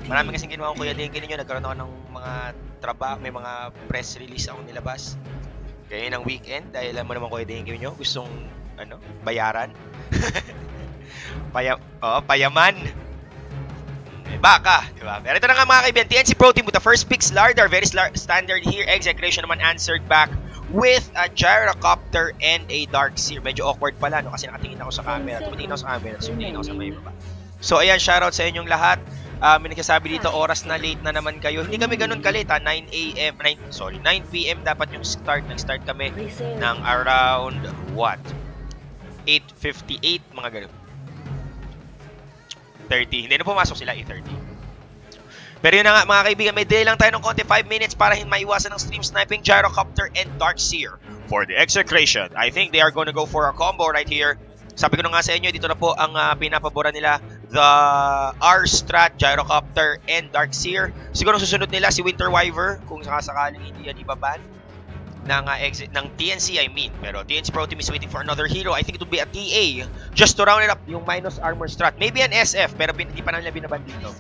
Marami kasing ginawa ko Kuya Denki ninyo. Nagkaroon ako ng mga trabaho, may mga press release ako nilabas. Kaya ng weekend, dahil alam mo naman Kuya Denki ninyo, gustong bayaran. Payaman. Baka, di ba? Pero ito na nga mga kaibigan, TNC Pro Team with the first pick, Slardar, very standard here. Execution naman answered back with a gyrocopter and a dark seer. Medyo awkward pala, no? Kasi nakatingin ako sa camera. Tumitingin ako sa camera, so tingin ako sa may baba. So ayan, shoutout sa inyong lahat. May nagsasabi dito, oras na late na naman kayo. Hindi kami ganun ka-late ha, 9 p.m. dapat yung start. Nag-start kami ng around, what? 8:58, mga ganun. 30. Hindi na pumasok sila, 8:30. Pero yun na nga mga kaibigan, may delay lang tayo ng konti, 5 minutes para maiwasan ng stream sniping, gyrocopter and dark seer for the execration. I think they are going to go for a combo right here. Sabi ko na nga sa inyo, dito na po ang pinapabora nila, the R-Strat, gyrocopter and dark seer. Siguro susunod nila si Winter Wyver kung sakasakaling hindi yan ibaban ng TNC, I mean. Pero TNC Pro Team is waiting for another hero. I think it would be a TA just to round it up, yung minus armor strat. Maybe an SF, pero hindi pa nila binaban dito.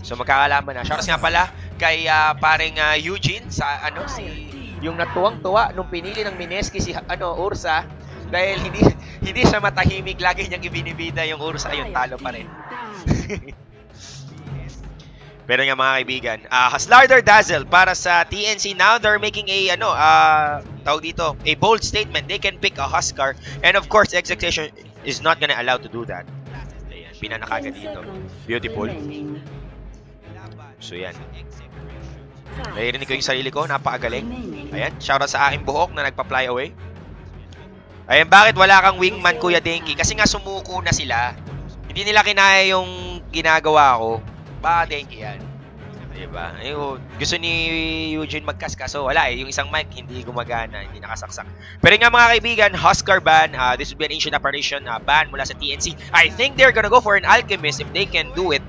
So magkakalaman na. Shoutouts nga pala kay paring Eugene sa yung natuwang-tuwa nung pinili ng Mineski si Ursa dahil hindi siya matahimik, lagi niyang ibinibida yung Ursa, yung talo pa rin. Pero nga mga kaibigan, Slardar Dazzle para sa TNC. Now they're making a tawag dito, a bold statement. They can pick a Huskar, and of course Execution is not gonna allow to do that. Ayan, pinanakaga dito. Beautiful. So yan. Narinig ko yung sarili ko, napakagaling. Ayan, shoutout sa aking buhok na nagpa-fly away. Ayan, bakit wala kang wingman Kuya Denki? Kasi nga sumuko na sila. Hindi nila kinaya yung ginagawa ko. Baka Denki yan. Diba? Ayun, gusto ni Eugene magkas-kaso. Wala eh. Yung isang mic hindi gumagana. Hindi nakasaksak. Pero nga mga kaibigan, Huskar ban. This would be an ancient apparition ban mula sa TNC. I think they're gonna go for an alchemist if they can do it.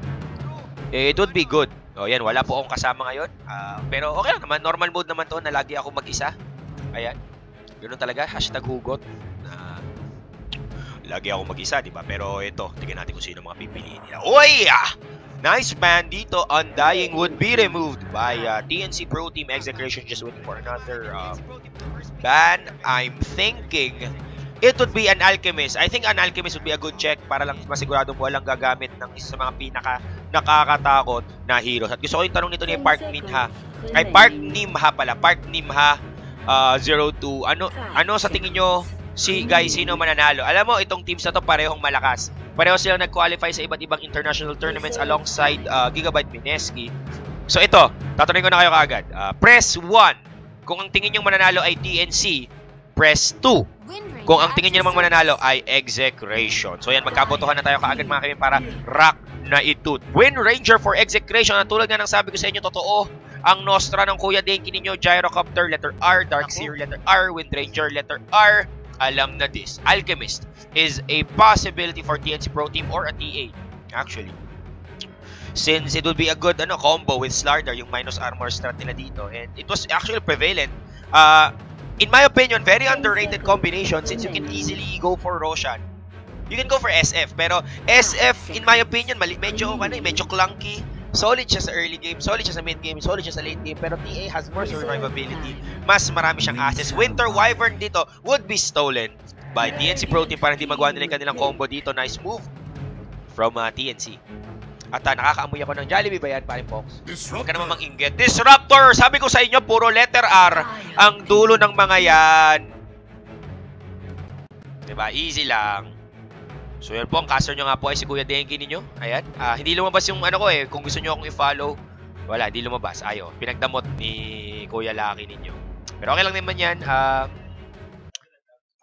It would be good. O yan, wala po akong kasama ngayon. Pero okay lang naman. Normal mode naman to na lagi ako mag-isa. Ayan. Ganun talaga. #hugot. Lagi ako mag-isa, diba? Pero ito, tignan natin kung sino mga pipiliin nila. Oy! Nice ban dito. Undying would be removed by TNC Pro Team. Execution just waiting for another ban. I'm thinking it would be an alchemist. I think an alchemist would be a good check para lang masigurado mo walang gagamit ng isa sa mga pinaka nakakatakot na heroes. At gusto ko yung tanong nito ni Park Nimha. Ay, Park Nimha pala. Park Nimha 02. Ano sa tingin nyo sino mananalo? Alam mo, itong teams na to parehong malakas. Pareho silang nag-qualify sa iba't ibang international tournaments alongside Gigabyte Mineski. So ito, tatanungin ko na kayo kaagad. Press 1 kung ang tingin nyo mananalo ay TNC. Press 2 kung ang tingin nyo namang mananalo ay Execration. So yan, magkabotohan na tayo kaagad mga kaibigan para rock na itut. Win Ranger for Execration. At tulad nga ng sabi ko sa inyo, totoo ang Nostra ng Kuya Denki ninyo. Gyrocopter, letter R. Dark Seer, letter R. Wind Ranger, letter R. Alam na this. Alchemist is a possibility for TNC Pro Team or a TA, actually. Since it will be a good combo with Slardar, yung minus armor strat nila dito. And it was actually prevalent. In my opinion, very underrated combination since you can easily go for Roshan. You can go for SF, pero SF, in my opinion, medyo clunky. Solid siya sa early game, solid siya sa mid game, solid siya sa late game, pero TA has more survivability. Mas marami siyang assets. Winter Wyvern dito would be stolen by TNC Pro Team para hindi magawa nila yung kanilang combo dito. Nice move from TNC. At nakakaamoy ako ng Jollibee ba yan, paring Fox? Huwag ka naman mang-inggit. Disruptor! Sabi ko sa inyo, puro letter R ang dulo ng mga yan. Diba? Easy lang. So yan po, ang caster nyo nga po ay si Kuya Denki ninyo. Ayan. Hindi lumabas yung kung gusto nyo akong i-follow. Wala, hindi lumabas. Ayo, pinagdamot ni Kuya Lucky ninyo. Pero okay lang naman yan.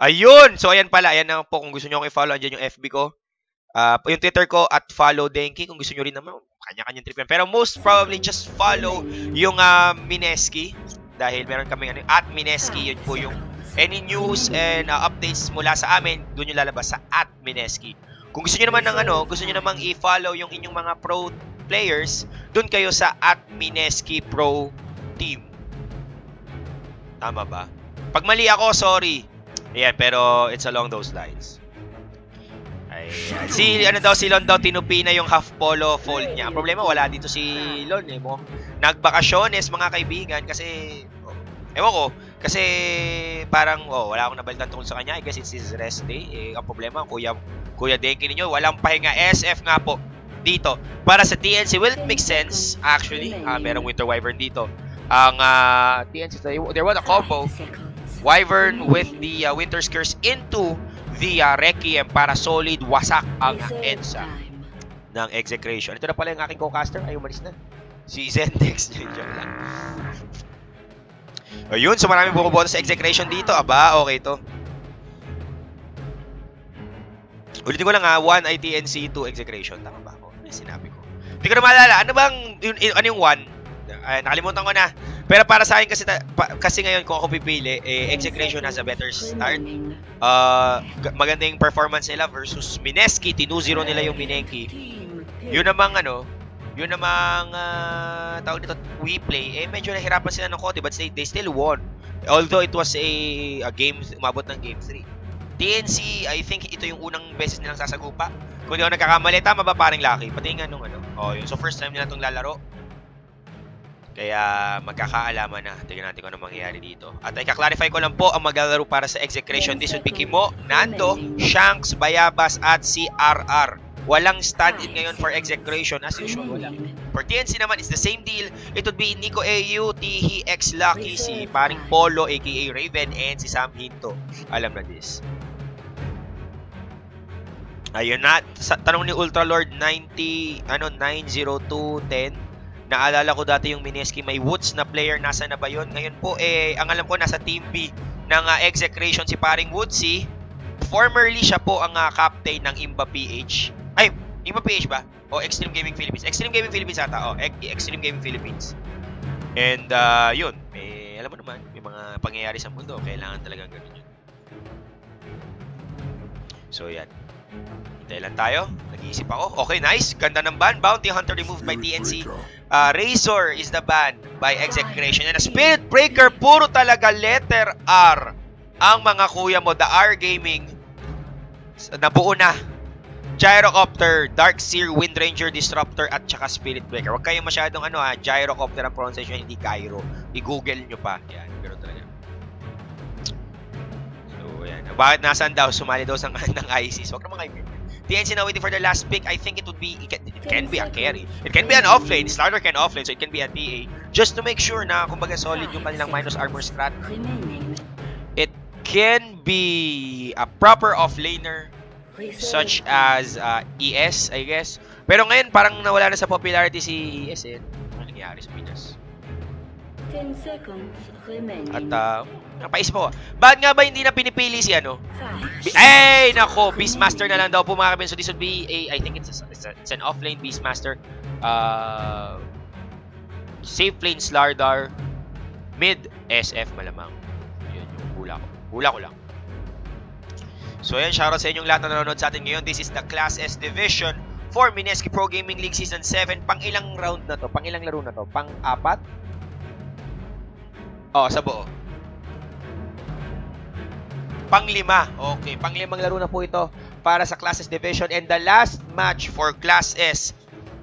Ayun! So ayan pala, ayan na po kung gusto nyo akong i-follow. Andyan yung FB ko. Yung Twitter ko at follow Denki. Kung gusto nyo rin naman, kanya-kanyang trip yan. Pero most probably just follow yung Mineski. Dahil meron kami at Mineski. Yun po yung any news and updates mula sa amin, doon yung lalabas sa @Mineski. Kung gusto niyo naman ng gusto niyo namang i-follow yung inyong mga pro players, doon kayo sa @Mineski Pro Team. Tama ba? Pag mali ako, sorry. Ayan, pero it's along those lines. Ayan. Si Lon daw tinupi na yung half polo fold niya. Ang problema, wala dito si Lon eh. Mo nagbakasyones mga kaibigan kasi ewan ko, kasi parang wala akong nabalitan tungkol sa kanya. I guess it's his rest day. Ang problema, Kuya Denki ninyo, walang pahinga. SF nga po dito. Para sa TNC, will it make sense actually? Merong Winter Wyvern dito. Ang TNC, there was a combo. Wyvern with the Winter's Curse into the Requiem para solid wasak ang EDSA ng Execration. Ito na pala yung aking co-caster. Ay, umalis na. Si Zendex. Joke lang. Ayun, so maraming bumuboto sa Execration dito. Aba, okay to. Ulitin ko lang 1 ay TNC, 2 Execration. Tama ba ako? Sinabi ko. Hindi ko na maalala. Ano yung 1? Nakalimutan ko na. Pero para sa akin kasi ngayon kung ako pipili, Execration has a better start. Magandang performance nila versus Mineski. 2-0 nila yung Minenki. Yun namang tawag dito, we play, medyo nahirapan sila ng konti but they still won. Although it was a game, umabot ng game 3. TNC, I think ito yung unang beses nilang sasagupa. Kung di ako nagkakamali, tama ba paring Lucky? Pati nga nung yun. So first time nila itong lalaro. Kaya magkakaalaman na. Tingnan natin kung ano mangyayari dito. At ika-clarify ko lang po ang maglalaro para sa Execration. This would be Kimo, Nando, Shanks, Bayabas, at si RR. Walang stand-in ngayon for Execration. As usual, wala. For TNC naman, it's the same deal. It would be Nico AU, Tihi, X Lucky, si paring Polo, aka Raven, and si Sam Hinto. Alam na this. Ayun na. Tanong ni Ultralord 90210. Naalala ko dati yung Mineski, may Woods na player, nasa na ba yun? Ngayon po, ang alam ko, nasa Team B ng Execration si paring Woodsy. Formerly, siya po ang captain ng Imba PH. Ay, Imba PH ba? O Extreme Gaming Philippines? Extreme Gaming Philippines ata. Extreme Gaming Philippines. And, yun. Alam mo naman, may mga pangyayari sa mundo. Kailangan talagang ganun yun. So, yan. Hintay lang tayo. Nag-iisip ako. Okay, nice. Ganda ng ban. Bounty Hunter removed by TNC. Razor is the ban by Execration. And a Spirit Breaker, puro talaga letter R. Ang mga kuya mo, the R Gaming, nabuo na. Gyrocopter, Darkseer, Windranger, Disruptor, at saka Spirit Breaker. Huwag kayong masyadong Gyrocopter ang pronunciation, hindi Gyro. I-google nyo pa. Yan, pero talaga. So, yan. Bakit nasaan daw? Sumali daw ng ICs. Huwag naman kayo. TNC now waiting for their last pick. I think it can be a carry. It can be an offlane. Starter can offlane, so it can be a TA. Just to make sure na, kumbaga, solid yung kanilang minus armor strat. It can be a proper offlaner, such as ES, I guess. Pero ngayon, parang nawala na sa popularity si ES Ano nangyari sa Pinas? 10 seconds remaining. At, napaisip ko, bakit nga ba hindi na pinipili si Ay, nako, Beastmaster na lang daw po mga kapin. So this would be I think it's an offlane Beastmaster. Safe lane Slardar. Mid SF malamang. Yun yung hula ko lang. So yan, shoutout sa inyong lahat na nanonood sa atin ngayon. This is the Class S Division for Mineski Pro Gaming League Season 7. Pang ilang round na to? Pang ilang laro na to? Pang 4? Sa buo. Pang-5. Okay, pang-5 laro na po ito para sa Class S Division. And the last match for Class S,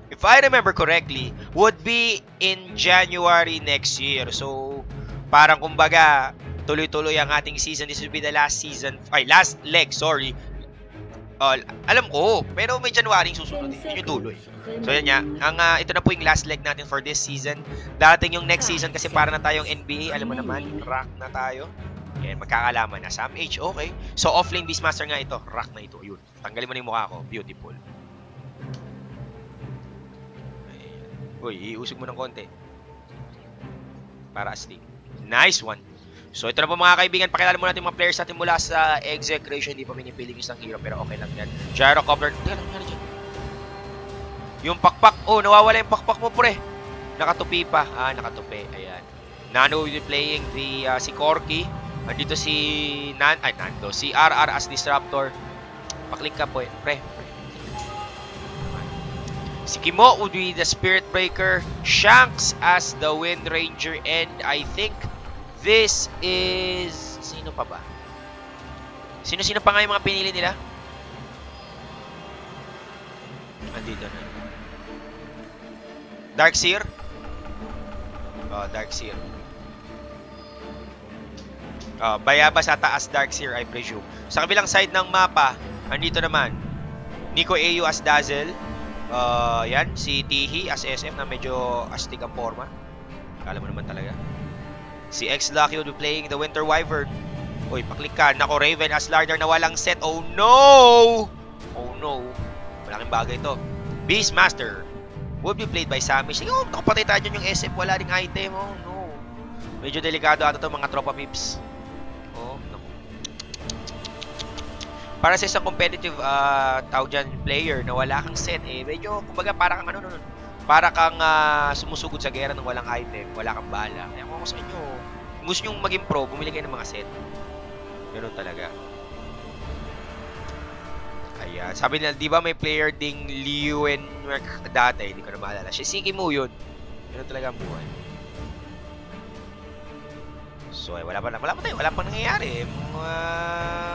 if I remember correctly, would be in January next year. So, parang kumbaga, tuloy-tuloy ang ating season. This will be the last leg, sorry. Alam ko, pero may January susunod. Yun yung tuloy. So, yan nga. Ito na po yung last leg natin for this season. Darating yung next season kasi para na tayong NBA. Alam mo naman, rock na tayo. Yan, magkakalaman na. Sam H, okay. So, offlane Beastmaster nga ito. Rock na ito. Yun. Tanggalin mo na yung mukha ko. Beautiful. Ayan. Uy, iusog mo ng konti. Para astig. Nice one. So, ito na po mga kaibigan. Pakilala mo natin mga players natin mula sa Execration. Hindi pa pinipiling isang hero, pero okay lang yan. Gyrocopter. Teka lang, ano dyan? Yung pakpak. Oh, nawawala yung pakpak mo, pre. Nakatupi pa. Nakatupi. Ayan. Nano will be playing the si Corky. Andito si Nando. Si RR as Disruptor. Paklik ka po, pre. Si Kimo would be the Spirit Breaker. Shanks as the Windranger. And I think this is... Sino pa ba? Sino-sino pa nga yung mga pinili nila? Andito na. Darkseer? Oh, Darkseer. Bayabas sa taas, Darkseer, I presume. Sa kabilang side ng mapa, andito naman, Nico AU as Dazzle. Yan, si Tihi as SM na medyo astig ang forma. Kala mo naman talaga. Si X-Lucky will be playing the Winter Wyvern. Uy, paklik ka. Nako, Raven as Lardar na walang set. Oh no! Oh no. Malaking bagay ito. Beastmaster will be played by Sammy. Sige, nakapatay tayo dyan yung SM. Wala ring item. Oh no. Medyo delikado ata ito mga tropa pips. Oh, no. Para sa isang competitive tawag dyan, player na wala kang set eh, medyo, kumbaga, para kang ano nun. Para kang sumusugod sa gera ng walang item, wala kang bala. Kaya kung sa inyo, kung gusto nyo maging pro, bumili kayo ng mga set. Ganun talaga. Ayan. Sabi nila, di ba may player ding Liuen dati? Hindi ko na maalala. Shisiki mo yun. Ganun talaga ang buhay. So, wala pa nangyayari.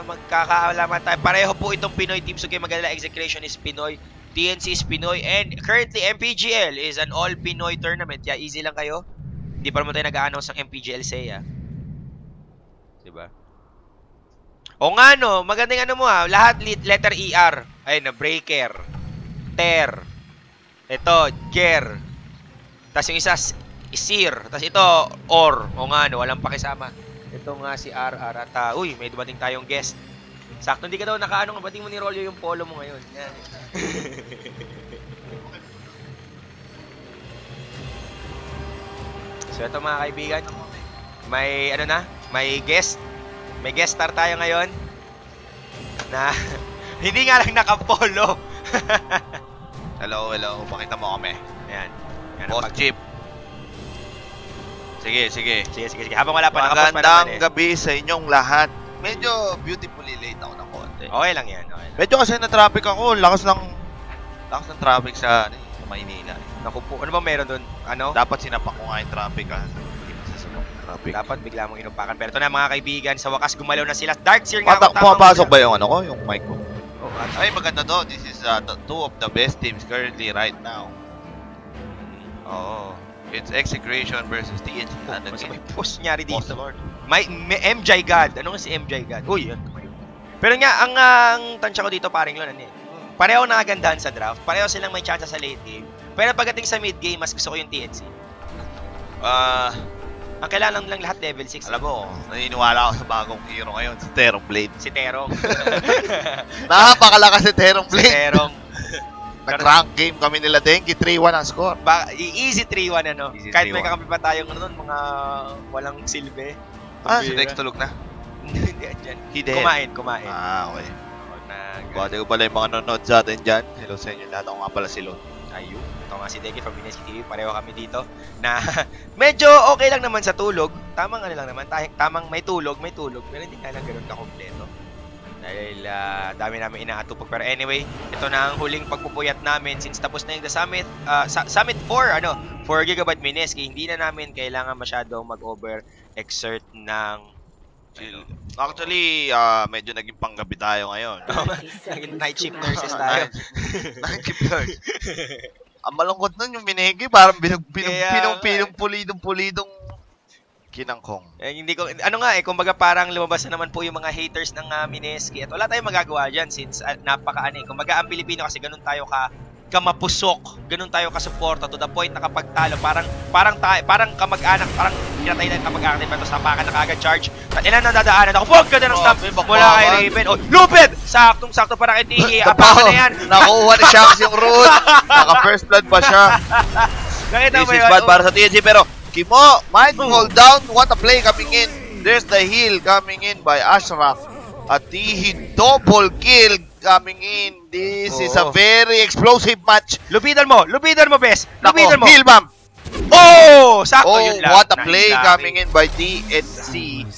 Magkakaalaman tayo. Pareho po itong Pinoy team. So, kayo mag-alala, Execration is Pinoy. TNC is Pinoy. And currently, MPGL is an all-Pinoy tournament. Kaya easy lang kayo. Hindi pa naman tayo nag-a-announce ng MPGL SEA. Diba? O nga no, magandang ano mo lahat letter ER. Ayun na, Breaker, Ter, ito, Ger, tapos yung isa, Sir, tapos ito, Or. O nga no, walang pakisama. Ito nga si RR at, uy, may dumating tayong guest. Sakto, hindi ka daw nakaano, bating mo ni Rolyo yung polo mo ngayon. Yan. So ito mga kaibigan, may ano na, may guest star tayo ngayon na hindi nga lang nakapolo. Hello, pakita mo kami. Ayan. Boss Chip. Sige. Habang wala pa, nakapost pa naman Magandang gabi sa inyong lahat. Medyo beautifully late ako ng konti. Okay lang yan. Medyo kasi na-traffic ako. Lakas ng traffic sa Maynila. Naku po, ano ba meron doon? Ano? Dapat sinapak ko nga yung traffic hindi masasunod yung traffic. Dapat bigla mong inupakan. Pero ito na mga kaibigan, sa wakas gumalaw na sila. Darkseer nga. Pumapasok ba yung ano ko? Yung mic ko? Oh, Ay, maganda to. This is two of the best teams currently right now. It's Execration versus TNC. May post nyari dito. May MJ God. Ano nga si MJ God? Uy, yan. Pero nga, ang tansya ko dito, paring yun, pareho nakagandahan sa draft. Pareho silang may chance sa late game. Pero pagdating sa mid game, mas gusto ko yung TNC. Ang kailangan lang lahat level 6. Alam mo, naniniwala ako sa bagong hero ngayon, si Terong Blade. Si Terong. Napakalakas si Terong Blade. Si Terong. Nag-rank game kami nila Denki, 3-1 ang score. Easy 3-1 ano. Easy Kahit 3-1. may kakampi pa tayong ano, mga walang silbi. Si Dex tulog na. Hindi, dyan. Hidden. Kumain. Okay. Bati ko pala yung mga nanonood sa atin dyan. Hello sa inyo lahat. Ako nga pala si Lon. Ayun. Ito nga si Deki from Mineski TV. Pareho kami dito. Na medyo okay lang naman sa tulog. Tamang ano lang naman. Tamang may tulog. Pero hindi nga lang ganun kakompleto. Dahil dami namin inaatupag. Pero anyway, ito na ang huling pagpupuyat namin since tapos na yung The Summit. Summit 4, 4GB Mineski. Hindi na namin kailangan masyadong mag-over-exert ng Actually, medyo naging panggabi tayo ngayon. Night shift nurses tayo. Night shift nurse. Ang malungkot nun yung Minegi, parang pinong-pulidong kinangkong. Hindi ko, kumbaga parang lumabas na naman po yung mga haters ng Mineski at wala tayong magagawa dyan since kumbaga ang Pilipino kasi ganun tayo kamapusok, ganun tayo kasuporta to the point na kapag talo, parang kamag-anak, parang pinatay na kamag-anak pero sapakan na kagad charge. At ilan na dadaanan ako, wag ka na ng stamp mula kay Raven. Oh, lupit! Saktong-sakto para kay Tihi, apakan na yan. Nakuha ni Shanks yung root. Naka-first blood pa siya. This is bad para sa TNC pero Kimo, might fall down. What a play coming in. There's the heal coming in by Ashraf. At Tihi double kill coming in. This is a very explosive match. Lupitan mo, bes. Lupitan mo. Heal bomb. Sakto yun lang. What a play coming in by TNC.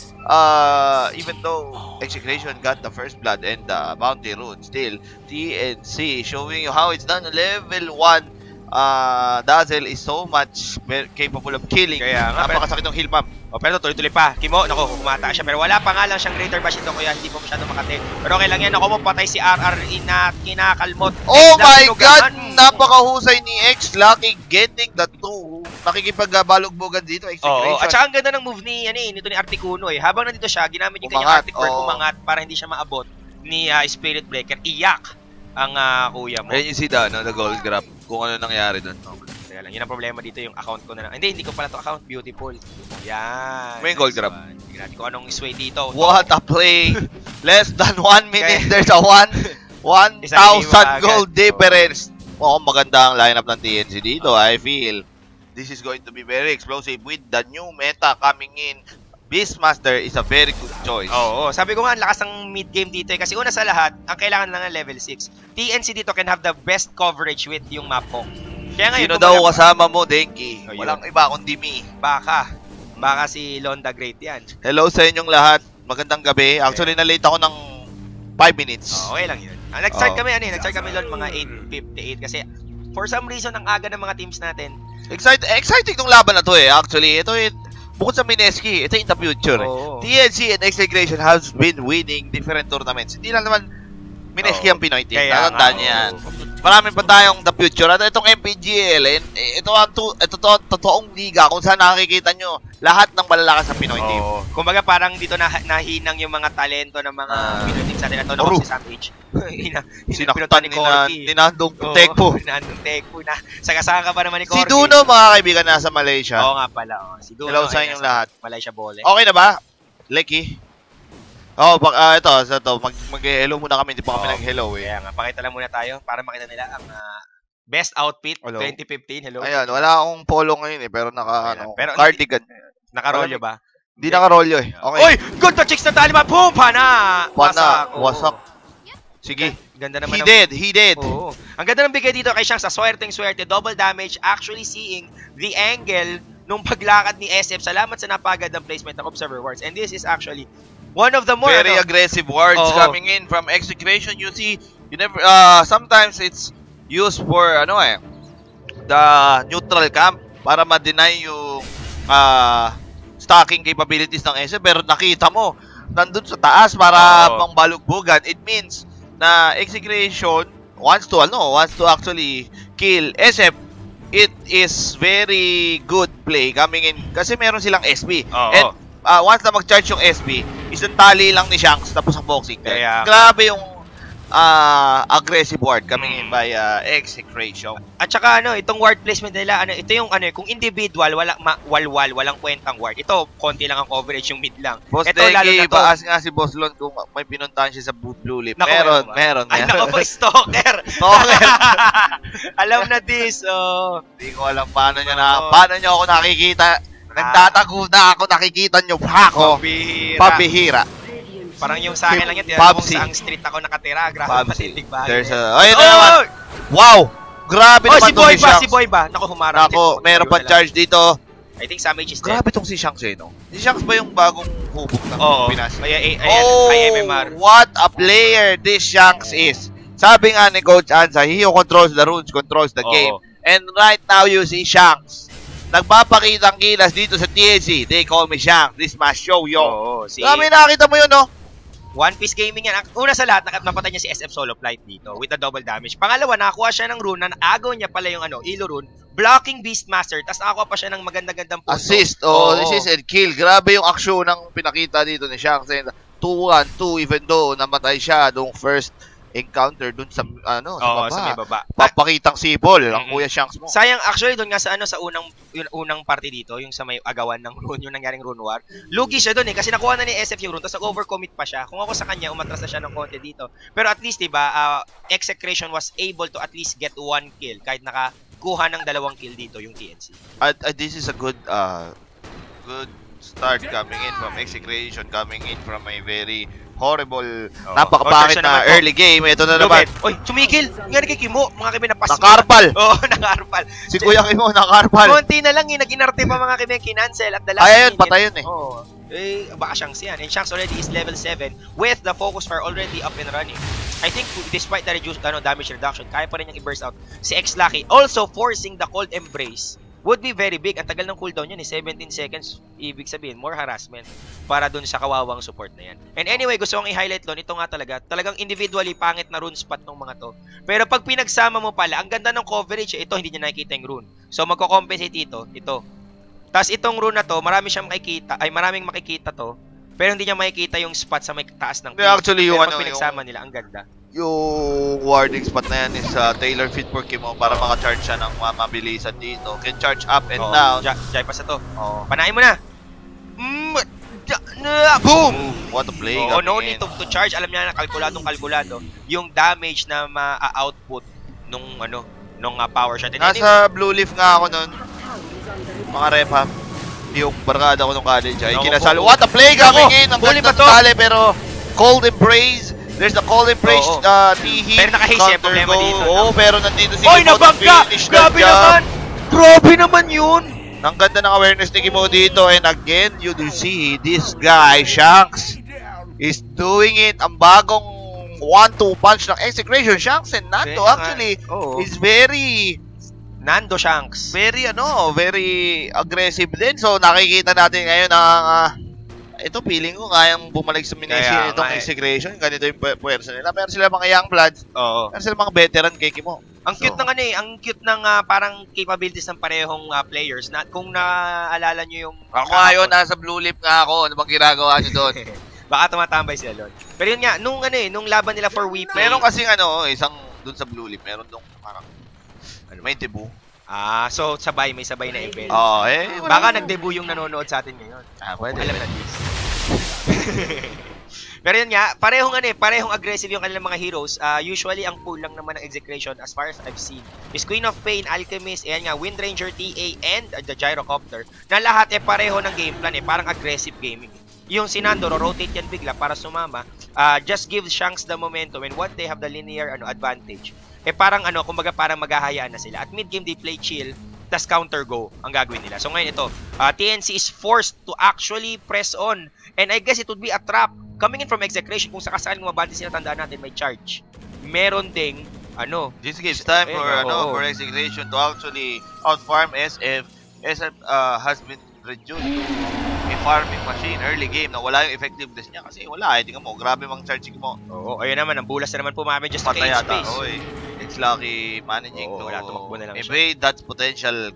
Even though Execration got the first blood and the bounty rune, still TNC showing you how it's done. Level 1 Dazzle is so much capable of killing. Kaya nga, napakasakit ng heal pump. Oh, pero tuloy-tuloy pa. Kimo, nako, kumata siya. Pero wala pa nga lang siyang greater bash ito, kaya hindi pa masyado makate. Pero okay lang yan. Ako mo, patay si RR kinakalmot. Oh my God! Napakahusay ni X. Lucky getting the 2. Nakikipagbalugbogan dito. Oo, at saka ang ganda ng move nito ni Articuno eh. Habang nandito siya, ginamit yung kanyang Arctic Bird umangat para hindi siya maabot ni Spirit Breaker. Iyak ang kuya mo. Ayun yung si Dan, the gold grab. Kung ano nangyari doon. Kaya lang, yun ang problema dito, yung account ko na lang. Hindi ko pala to account. Beautiful. Yan. May gold grab. Tingnan natin kung anong sway dito. What a play! Less than 1 minute, there's a 1,000 gold difference. Maganda ang lineup ng TNC dito. I feel this is going to be very explosive with the new meta coming in. Beastmaster is a very good choice. Oo, sabi ko nga, ang lakas ng mid-game dito eh. Kasi una sa lahat, ang kailangan lang ng level 6. TNC dito can have the best coverage with yung map ko. Kaya ngayon, sino daw kasama mo, Denki? Walang iba kundi me. Baka si Londa Great yan. Hello sa inyong lahat. Magandang gabi. Actually, na-late ako ng 5 minutes. Okay lang yun. Nag-start kami Lon mga 8:58 kasi for some reason, ang aga ng mga teams natin. Exciting tong laban na to eh. Actually, ito bukod sa Mineski, ito in the future. TNC and X-Aggression has been winning different tournaments. Hindi lang naman Mineski ang Pinoy team. Natandaan niya yan. Marami pa tayong the future. At itong MPGL, ito ang totoong liga kung saan nakikita nyo lahat ng malalakas ng Pinoy team. Kumbaga parang dito nahinang yung mga talento ng mga Pinoy teams natin. Ito na si Savage. Sinaktan ni Nandong Tekpo. Nandong Tekpo na. Saka ka pa naman ni Corky. Si Duno, mga kaibigan, nasa Malaysia. Oo nga pala. Si Duno. Hello sa inyong lahat. Malaysia Bole. Okay na ba? Lecky? Ito. Mag-hello muna kami. Hindi pa kami nag-hello eh. Kaya nga, pakita lang muna tayo para makita nila ang best outfit 2015. Hello. Ayan, wala akong polo ngayon eh. Pero cardigan. Naka-rolyo ba? Hindi naka-rolyo eh. Okay. Uy! Good to chicks na tali ba? Boom! Pana! Wasak. Sige. Ganda naman He did. Oo. Ang ganda ng bigay dito kay Shanks sa swerte. Double damage. Actually seeing the angle nung paglakad ni SF. Salamat sa napagad ng placement ng Observer Wards. And this is actually one of the more very aggressive wards coming in from Execution. You see, sometimes it's used for the neutral camp para ma-deny yung stacking capabilities ng SF. Pero nakita mo, nandun sa taas para pang balugbugan. It means na Execution wants to actually kill SF. It is very good play coming in kasi meron silang SB. And once na mag-charge yung SB, isang tali lang ni Shanks tapos ang boxing. Grabe yung aggressive ward coming in by Execration. At saka itong ward placement nila, ito yung kung individual, walang kwentang ward. Ito, konti lang ang coverage, yung mid lang. Boss Denki, baas nga si Boss Lon kung may pinuntahan siya sa Blue Lip. Meron. Ay, naku po, stalker. Alam na this, Hindi ko alam paano niya ako nakikita. Nagtatago na ako, nakikita nyo pa ako. Pabihira. Parang yung sa akin lang yan, kung saang street ako nakatira, grabe matindig ba? Ayun na naman. Wow! Grabe naman to si Shanks. Si Boy ba? Naku, humarap. Naku, meron pa charge dito. I think Samage is dead. Grabe tong si Shanks no? Si Shanks ba yung bagong hubog ng Pinas? High MMR. What a player this Shanks is. Sabi nga ni Coach Anza, he who controls the runes, controls the game. And right now you see Shanks. Nagpapakitang gilas dito sa TNC. They call me Shanks. This must show yo. Kami nakita mo yun, no? One Piece Gaming yan. Una sa lahat, napatay niya si SF Solo Flight dito with the double damage. Pangalawa, nakakuha siya ng rune na agaw niya pala yung Ilo rune, blocking Beastmaster, tapos nakakuha pa siya ng maganda-gandang punto. Assist. This is a kill. Grabe yung aksyon ng pinakita dito ni Shanks. 2-1-2 even though namatay siya nung first encounter dun sa sa may baba. Papakitang sipol ang Kuya Shanks mo. Sayang actually dun nga sa sa unang party dito, yung sa may agawan ng rune, yung nangyaring rune war. Lugi siya dun kasi nakuha na ni SF yung rune, tapos nag-overcommit pa siya. Kung ako sa kanya, umatras na siya ng konti dito. Pero at least, diba, Execration was able to at least get 1 kill kahit nakakuha ng 2 kill dito yung TNC. This is a good start coming in from Execration, coming in from a very horrible, napakapangit na early game. Ito na naman. Oy, tumigil! Nga kay Kimo, mga kami napas. Nakarpal! Nakarpal. Si Kuya Kimo, nakarpal. Konti na lang nag-inarte pa mga kami, kinancel at ayun, patay yun eh. eh, baka Shanks yan. And Shanks already is level 7 with the focus fire already up and running. I think despite the reduced damage reduction, kaya pa rin niyang i-burst out si X-Lucky. Also, forcing the Cold Embrace would be very big. Ang tagal ng cooldown yan, 17 seconds. Ibig sabihin, more harassment para dun sa kawawang support na yan. And anyway, gusto kong i-highlight Lon, ito nga talagang individually pangit na rune spot ng mga to. Pero pag pinagsama mo pala, ang ganda ng coverage, ito hindi niya nakikita yung rune. So magko-compensate ito. Tapos itong rune na to, maraming makikita to, pero hindi niya makikita yung spot sa may taas ng field. Actually, yung pag pinagsama nila, ang ganda. Yung warding spot na yan is tailor fit for Kimo para maka-charge siya ng mabilisan dito. Can charge up and down. Jai pa sa to. Panahin mo na. Boom! What a play. No need to charge. Alam niya na, kalkulado yung damage na ma-output nung power shot. Nasa blue leaf nga ako nun. Mga repa, yung barkada ko nung college ay kinasalo. What a play coming in! Ang ganda ng tali pero Cold Embrace. There's the Cold Embrace T-hit. Pero naka-haze problema dito. Oo, pero nandito si Oy, nabangga! Grabe naman! Grabe naman yun! Ang ganda ng awareness ni Kimo dito. And again, you do see this guy, Shanks, is doing it. Ang bagong 1-2 punch ng Execration. Shanks and Nando actually is very... Nando Shanks. Very aggressive din. So nakikita natin ngayon ang ito feeling ko kayang bumalik sa Minesi itong Execration. Ganito yung puwersa nila. Pero sila mga young bloods. Pero sila mga veteran kay Kimo. Ang cute ng ang cute ng parang capabilities ng parehong players. Na kung naaalala niyo yung ako ngayon nasa blue leaf nga ako. Ano bang ginagawa niyo doon? Baka tumatambay sila doon. Pero yun nga, nung laban nila for We Play. Meron kasing isang doon sa blue leaf. Meron doon parang may debut. So may sabay na event. Baka nag-debut yung nanonood sa atin ngayon. Pwede. Alam na this. Pero yun nga, parehong aggressive yung kanilang mga heroes. Usually, ang pull lang naman ng Execration as far as I've seen is Queen of Pain, Alchemist, ayan nga, Wind Ranger, TA, and the Gyrocopter. Na lahat pareho ng game plan parang aggressive gaming. Yung si Nando, rotate yan bigla para sumama. Just give Shanks the momentum and what they have the linear advantage. Parang kumbaga parang maghahayaan na sila. At mid-game they play chill, tas counter go ang gagawin nila. So ngayon ito, TNC is forced to actually press on. And I guess it would be a trap coming in from Execration. Kung sakasaan gumabante sila, tandaan natin may charge. Meron ding this gives time for Execration to actually outfarm SF. SF has been reduced to a farming machine early game na wala yung effectiveness niya kasi wala. Tingnan mo, grabe mang charge mo. Ayun naman, ang bulas na naman pumami just to gain space. It's lucky managing to evade that potential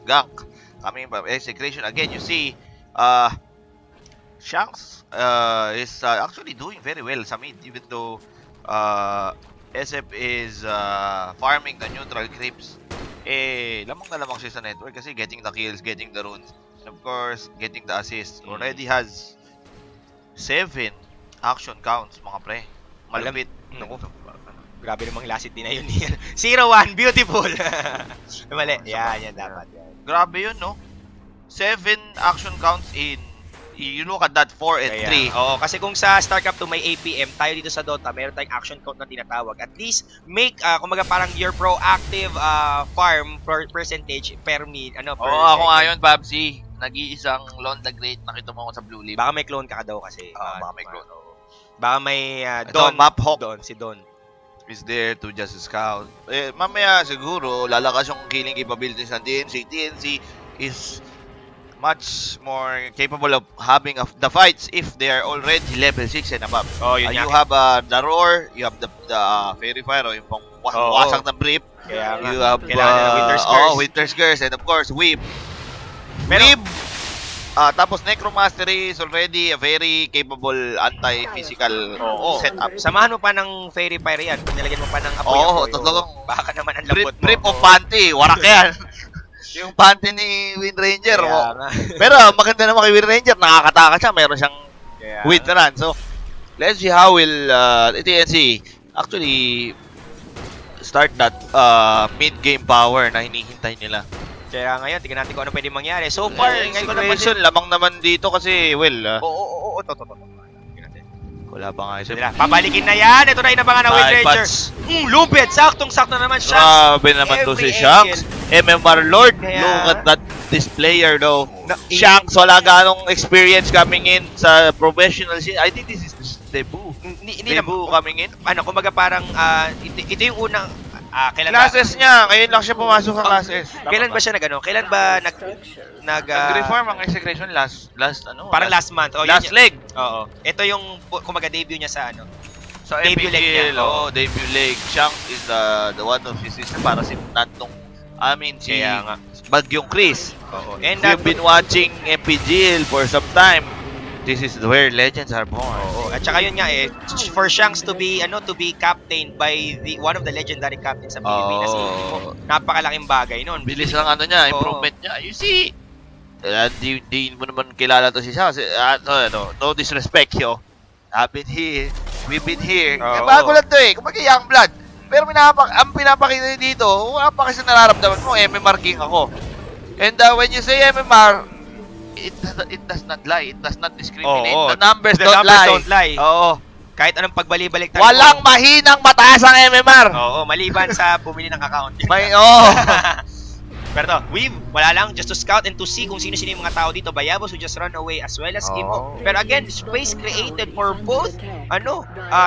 gank coming from Execration. Again, you see, Shanks is actually doing very well sa mid even though SF is farming the neutral creeps. Lamang na lamang siya sa network kasi getting the kills, getting the runes, and of course, getting the assists. Already has 7 action counts, mga pre. Malapit. Grabe namang last hit din na yun. 0-1, beautiful. Mali. Yan dapat. Grabe yun, no? 7 action counts in, you look at that, 4 and 3. Kasi kung sa StarCraft 2 may APM, tayo dito sa Dota, meron tayong action count na tinatawag. At least, make, kumaga parang your proactive farm percentage per mid, per ako ngayon, Babsy, nag-iisang Lon the Great, nakita mo ako sa Blue Leaf. Baka may clone ka daw kasi. Baka may clone. Baka may Don. Map Hawk. Si Don is there to just scout. Mamaya siguro, lalakas yung killing capabilities ng TNC. TNC is much more capable of having the fights if they are already level 6 and above. You have the Roar, you have the Fairy Fire, yung wasang ng brief. You have Winter's Curse, and of course, Whip. Tapos Necromastery is already a very capable anti-physical setup. Samahan mo pa ng Fairy Fire yan. Kung nilagyan mo pa ng apoy-apoy. Baka naman ang lambot mo. Brief of Panty, warak yan. Yung Panty ni Wind Ranger. Pero maganda naman kay Wind Ranger, nakakataka siya. Meron siyang win na run. So, let's see how will TNC actually start that mid-game power na hinihintay nila. Kaya ngayon, tingnan natin kung ano pwede mangyari. So far, Execration, lamang naman dito kasi, wala pa nga ito. Papalikin na yan. Ito na inabangan ng Wind Ranger. Lupit. Saktong-sakto naman Shanks. Grabe naman to si Shanks. MMR Lord. Look at that this player though. Shanks, wala ganong experience coming in sa professional scene. I think this is his debut. Debut coming in. Ano, kumbaga parang, ito yung unang, kailan Classes niya. Ngayon lang siya pumasok sa classes. Kailan ba siya Kailan ba nag-reform ang execution last parang last month. Oh, last leg. Oo. Ito yung kumbaga debut niya sa sa debut leg niya. Oo, debut leg. Shanks is the one of his system para si Nantong si kaya nga. Bagyong Chris. Oo. And we've been watching MPGL for some time. This is where legends are born. Oo. At saka yun nga for Shanks to be captained by one of the legendary captains sa Pilipinas. Napakalaking bagay noon. Bilis lang niya, improvement niya. You see, di mo naman kilala to si Shanks. No disrespect yo. We've been here. Bago lang to kumbaga young blood. Pero ang pinapakita dito, kasi nararamdaman mo, MMR king ako. And when you say MMR, it does not lie. It does not discriminate. The numbers don't lie. Oo. Kahit anong pagbali-balik tayo. Walang mahinang mataas ang MMR. Oo, maliban sa bumili ng account. Pero wala lang, just to scout and to see kung sino-sino yung mga tao dito. Bayabos who just run away as well as Kimo. Pero again, space created for both,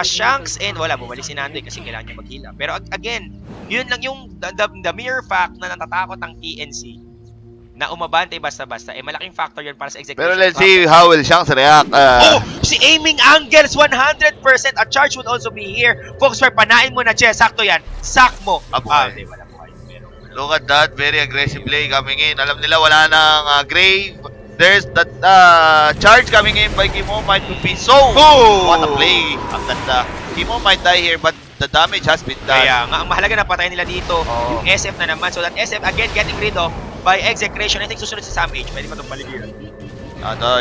Shanks and, bumalik si Nandoy kasi kailangan niya maghila. Pero again, yun lang yung the mere fact na natatakot ang TNC na umabante basta-basta, malaking factor yun para sa execution. Pero let's see how will Shanks react. Si aiming angles, 100%. A charge would also be here. Foxfire, panain mo na, Che. Sakto yan. Sak mo. Wala. Look at that, very aggressive play coming in. Alam nila wala nang grave. There's that charge coming in by Kimo. Might be so. What a play. Ang ganda. Kimo might die here but the damage has been done. Kaya nga, ang mahalaga na patayin nila dito yung SF na naman. So that SF again getting rid of by execution. I think susunod si Sam H. Pwede pa itong paligiran.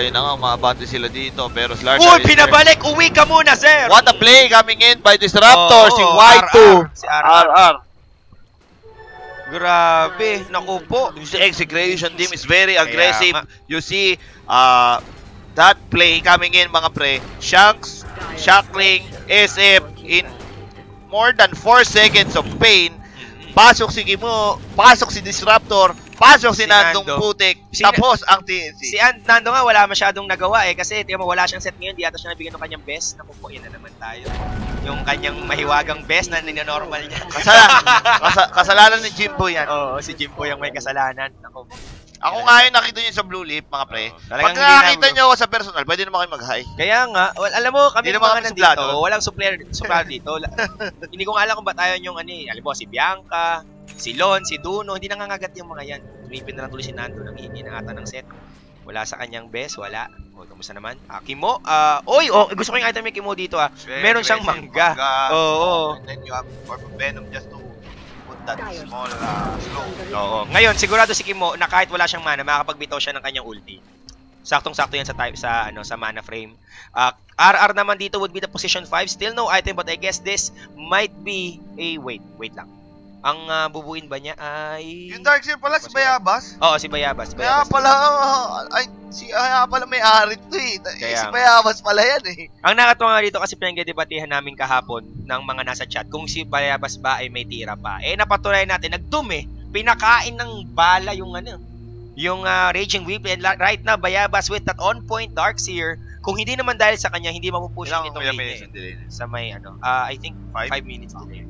Yun na nga, maabante sila dito. Pero Slarsa pinabalik! Uwi ka muna, sir! What a play coming in by Disruptor. Si Y2. Si RR. Grabe, naku po. The execution team is very aggressive. You see, that play coming in mga pre. Shanks, Shackling, SF in more than 4 seconds of pain. Pasok si Kimo, pasok si Disruptor, pasok si Nandong Putik, tapos ang TNC. Si Nando nga wala masyadong nagawa kasi tingnan mo wala siyang set ngayon, di ata siya nabigyan ng kanyang best. Naku po, yan na naman tayo. Yung kanyang mahiwagang best na ninormal niya. Kasalanan ni Jimbo yan. Oo, si Jimbo yung may kasalanan. Naku. Ako nga yung nakita nyo sa Blue Leaf, mga pre. Pag nakakita nyo ako sa personal, pwede naman kayo mag-hi. Kaya nga, alam mo, kami mga nandito, walang supplier dito. Hindi ko nga alam kung ba't ayaw yung alam mo, si Bianca, si Lon, si Duno, hindi nangangagat yung mga yan. Tumipin na lang tuloy si Nando nang hihingi na ata ng set. Wala sa kanyang best, wala. Kamusta naman? Kimo, gusto ko yung item yung Kimo dito Meron siyang mangga. Oo. And then you have Venom just to that small slow. Oo. Ngayon, sigurado si Kimo na kahit wala siyang mana, makakapagbitaw siya ng kanyang ulti. Saktong-sakto yan sa mana frame. RR naman dito would be the position 5. Still no item but I guess this might be a wait lang. Ang bubuin ba niya ay yung Darkseer pala si Bayabas? Oo, si Bayabas. Kaya pala may arit to si Bayabas pala yan Ang nakatuwa nga dito kasi pinag-debatehan namin kahapon ng mga nasa chat kung si Bayabas ba ay may tira pa. Napatunayan natin, pinakain ng bala yung yung Raging Whip. And right now, Bayabas with that on-point Darkseer, kung hindi naman dahil sa kanya, hindi mapupush nitong lane sa may I think 5 minutes delay.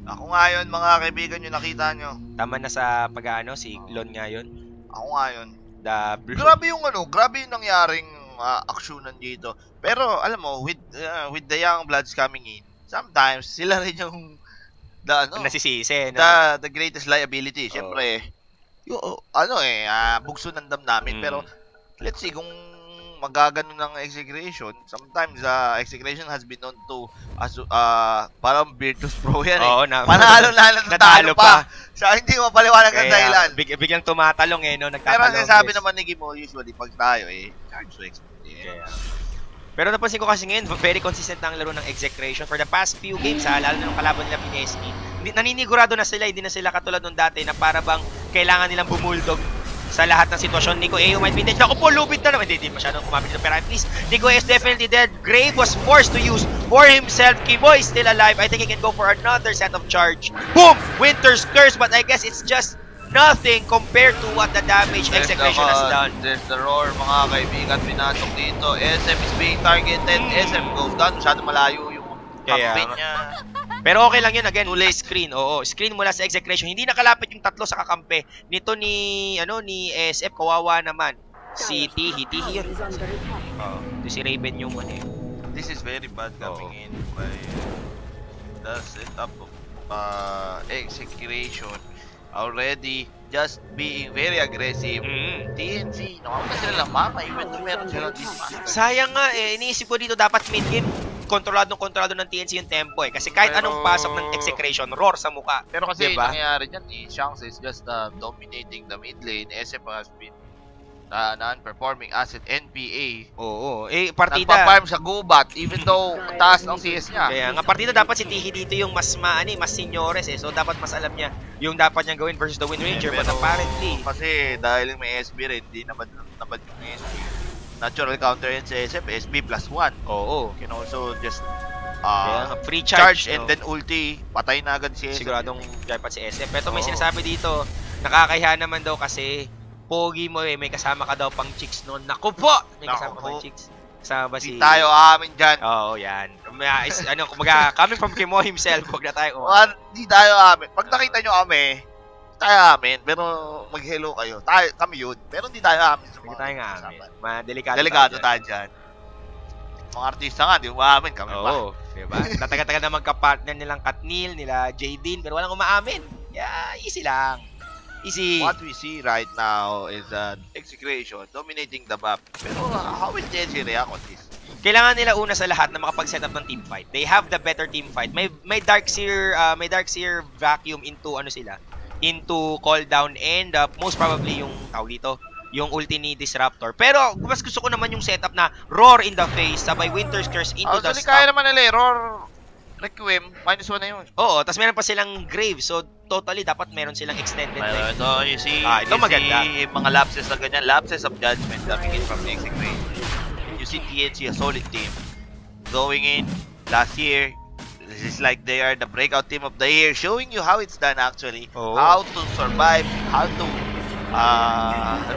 Ako nga yun, mga kaibigan nyo, nakita nyo. Tama na sa si Lon nga yun. Ako nga yun. Grabe yung nangyaring aksyonan dito. Pero, alam mo, with the young bloods coming in, sometimes, sila rin yung nasisisi. The greatest liability. Siyempre, bugso ng damdamin. Pero, let's see, kung magagano ng execution, sometimes execution has been known to parang Virtus Pro yan natalo pa. Siya hindi mo paliwanag ang dahilan. Biglang tumatalong nagtatalong. Pero sinasabi naman ni Kimo, usually pag tayo charge to expect. Pero napansin ko kasi ngayon, very consistent na ang laro ng execution for the past few games lalo na ng kalaban nila PSP. Naninigurado na sila, hindi na sila katulad nung dati na para bang kailangan nilang bumuldog sa lahat ng sitwasyon. Nico A might be dead. Naku po, lupit na naman. Hindi masyadong kumapit dito. Pero at least, Nico A is definitely dead. Grave was forced to use for himself. Kimo is still alive. I think he can go for another set of charge. Boom! Winter's Curse. But I guess it's just nothing compared to what the damage Execration has done. There's the roar, mga kaibigan, pinatok dito. SM is being targeted. SM goes down. Masyado malayo yung campaign niya. Pero okay lang yun, again, screen. Oo, screen mula sa Execration. Hindi nakalapit yung tatlo sa kakampi. Nito ni SF, kawawa naman. Si Tihi yun. Ito si Raven yung ano yun. This is very bad coming in by the setup of Execration. Already just being very aggressive. TNC, nakakita sila lang mama, even though meron sila dito. Sayang nga iniisip ko dito dapat mid-game kontrolado ng TNC yung tempo kasi kahit anong pasok ng Execration, roar sa muka. Pero kasi diba? nangyayari dyan, Shanks is just dominating the mid lane. SF has been non-performing asset NPA. Oo. Partida. Nagpa-farm sa Gubat even though taas ng CS niya. Kaya nga, partida dapat si Tihi dito yung mas seniores So dapat mas alam niya yung dapat niyang gawin versus the Wind Ranger. But apparently, kasi dahil may SB rin, hindi naman yung SB. Natural counter yan sa SF, SB +1. Oo. Can also just free charge and then ulti, patay na agad si SF. Siguradong jackpot si SF. Pero may sinasabi dito, nakakahiya naman daw kasi pogi mo may kasama ka daw pang chicks noon. Naku po! May kasama ka pang chicks. Kasama si... Hindi tayo amin dyan. Oo, yan. Kumbaga, coming from Kimo himself, huwag na tayo. Hindi tayo amin. Pag nakita nyo kami, tayo amin. Pero mag-hello kayo. Kami yun. Pero hindi tayo amin. Hindi tayo nga amin. Delikado tayo dyan. Mga artista nga, di ba amin? Kami ba? Oo, diba? Tatagal-tagal na magka-partner nilang Katnil, nila Jaydin, pero walang umaamin. Yeah, easy lang. Easy. What we see right now is Execration dominating the map. Pero how will TNC react on this? Kailangan nila una sa lahat na makapag-set up ng team fight. They have the better team fight. May Darkseer vacuum into into call down and most probably yung yung ulti ni Disruptor. Pero mas gusto ko naman yung setup na roar in the face sabay Winter's Curse into the stop. Kaya naman nila roar Requiem, -1 na yun. Oo, tapos meron pa silang Grave. So, totally, dapat meron silang extended life. Ito, you see, ito maganda. Mga lapses na ganyan, lapses of judgment coming in from the Execration. You see TNC, a solid team. Going in, last year, this is like they are the breakout team of the year, showing you how it's done actually. How to survive, how to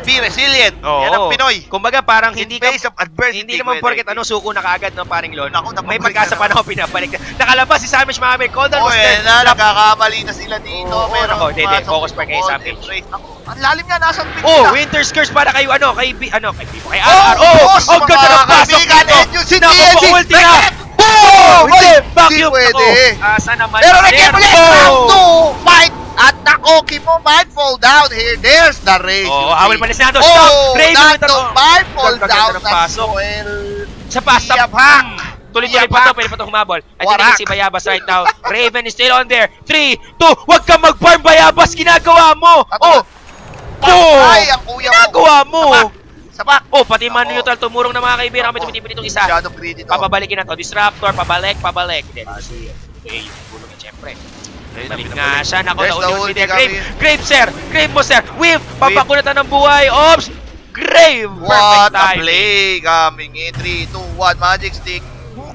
be resilient. Yan ang Pinoy. Kumbaga parang hindi face of adversity. Hindi naman porket suko na kaagad paring Lon. May pagkasa pa na pinabalik na. Nakalabas si Samish Mohamed. Call down was there. Nakakamali na sila dito. Pero focus pa kay Samish. Ang lalim niya, nasa pin. Winter's Curse para kay RR. Ang ganda ng pasok dito. Naku, ulti na. Hindi pwede. Pero Requiem ulit. To fight. At nako, Kimo might fall down here. There's the race. Awal pa ni Sinado. Stop! Raven might fall down. Sa pasta. Tuloy-tuloy pa ito. Pwede pa ito humabol. I think si Bayabas right now. Raven is still on there. 3, 2, huwag kang mag-farm, Bayabas. Ginagawa mo. Ay, ang kuya mo. Ginagawa mo. Sabak. Pati man neutral tumurong na mga kaibigan. Kami tumitipin itong isa. Papabalikin na to. Disruptor, pabalik. Hindi. Bulong yun, syempre. Balik nga siya. Nako, naunti Grave, sir. Grave mo, sir. Whip. Papakunatan ng buhay. Ops. Grave. Perfect time. What a play. Coming in. 3, 2, 1. Magic Stick.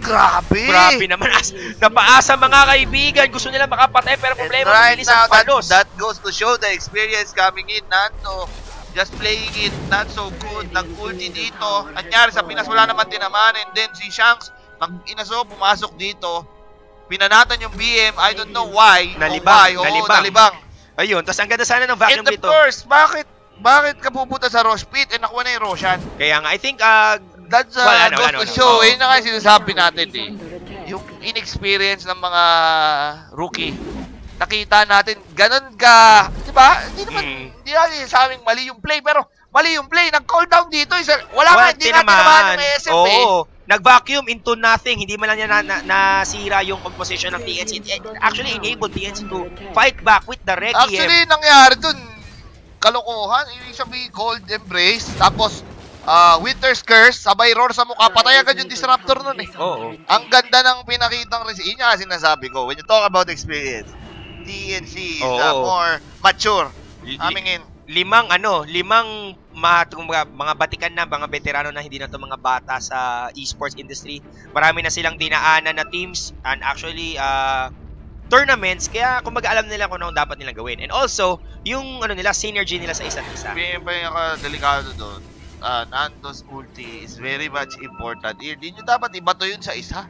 Grabe. Grabe naman. Napaasa mga kaibigan. Gusto nila makapatay. Pero problema. Right now, that goes to show the experience coming in. Nando. Just playing it. Not so good. Nag-ulti dito. Anyari sa Pinas. Wala naman tinaman. And then si Shanks. Inaso. Pumasok dito. Pinanatan yung BM, I don't know why. Nalibang. Ayun, tapos ang ganda sana ng vacuum dito. And of course, bakit ka pupunta sa Rosh Pit? Nakuha na yung Roshan. Kaya nga, I think, that's goes to show. Yun na nga sinasabi natin yung inexperience ng mga rookie. Nakita natin, ganun ka, di ba? Hindi natin sa aming mali yung play, pero mali yung play. Nag-call down dito. Hindi natin naman yung SF nag-vacuum into nothing. Hindi man lang niya nasira yung composition ng TNC. It actually enabled TNC to fight back with the Requiem. Actually, nangyari dun, kalokohan. Ibig sabihin, Cold Embrace. Tapos, Winter's Curse. Sabay roar sa mukha. Patay agad yung Disruptor nun eh. Ang ganda ng pinakitang receive. Yun nga sinasabi ko. When you talk about experience, TNC is more mature. Coming in. Limang mga batikan na, mga veterano na, hindi na to mga bata sa esports industry. Marami na silang dinaanan na teams and actually tournaments, kaya kumbaga alam nila kung ano dapat nilang gawin. And also, yung ano nila, synergy nila sa isa't isa. Yung pinaka-delikado doon, Nando's ulti is very much important. Hindi nyo dapat ibato yun sa isa.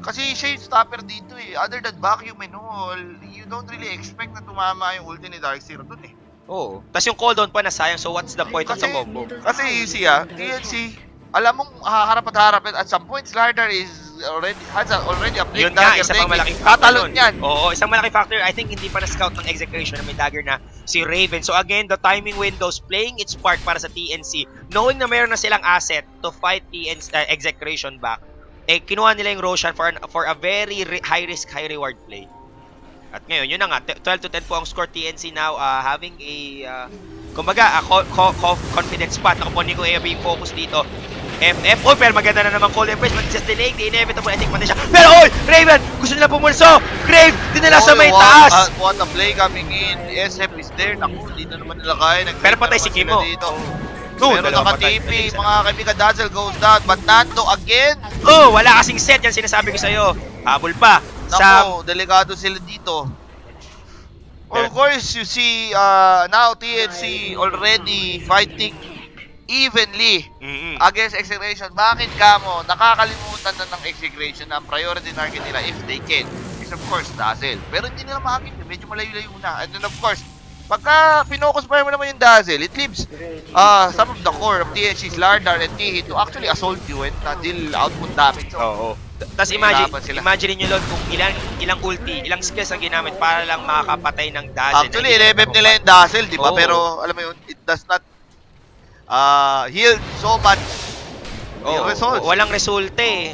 Kasi siya yung stopper dito eh. Other than vacuum and all, you don't really expect na tumama yung ulti ni Darkseer doon eh. Oo. Tapos yung cooldown pa nasayang, so what's the point of the combo? Kasi you see TNC, alam mong harap at harap at some point, Slardar has already a blink yun nga, dagger. isa pang malaking factor tatalon yan. Oo, isang malaking factor. I think hindi pa na-scout ng execution na may dagger na si Raven. So again, the timing windows playing its part para sa TNC. Knowing na meron na silang asset to fight TNC execution back, eh kinuha nila yung Roshan for a very high risk, high reward play. At ngayon, yun na nga, 12 to 10 po ang score. TNC now having a kumbaga, confident spot. Nakapunin ko being focus dito. FF, oh, pero maganda na naman Cold Embrace, but just delaying the inevitable, I think pati siya. Pero, oy, Raven, gusto nila pumulso. Grave, dinala sa may taas. What a play coming in. SF is there. Naku, hindi na naman nila kaya. Pero patay si Kimo. Pero naka-TP, mga kaibigan, Dazzle goes down, but Nando again. Oh, wala kasing set, yan sinasabi ko sa'yo. Habol pa. Naku, delikado sila dito. Of course, you see, now TNC already fighting evenly against Execration. Bakit kamo nakakalimutan na ng Execration na ang priority target nila if they can is of course Dazzle. Pero hindi nila makakit, medyo malayo-layo na. And then of course, pagka pinocus pa naman yung Dazzle, it leaves some of the core of TNC's Slardar and Tihi to actually assault you and deal output damage. Oo. Tapos imagine nyo Lord kung ilang ulti, ilang skills ang ginamit para lang makakapatay ng Dazzle. Actually, i-revive nila yung Dazzle, di ba? Pero alam mo yun, it does not heal so much. Walang resulta eh.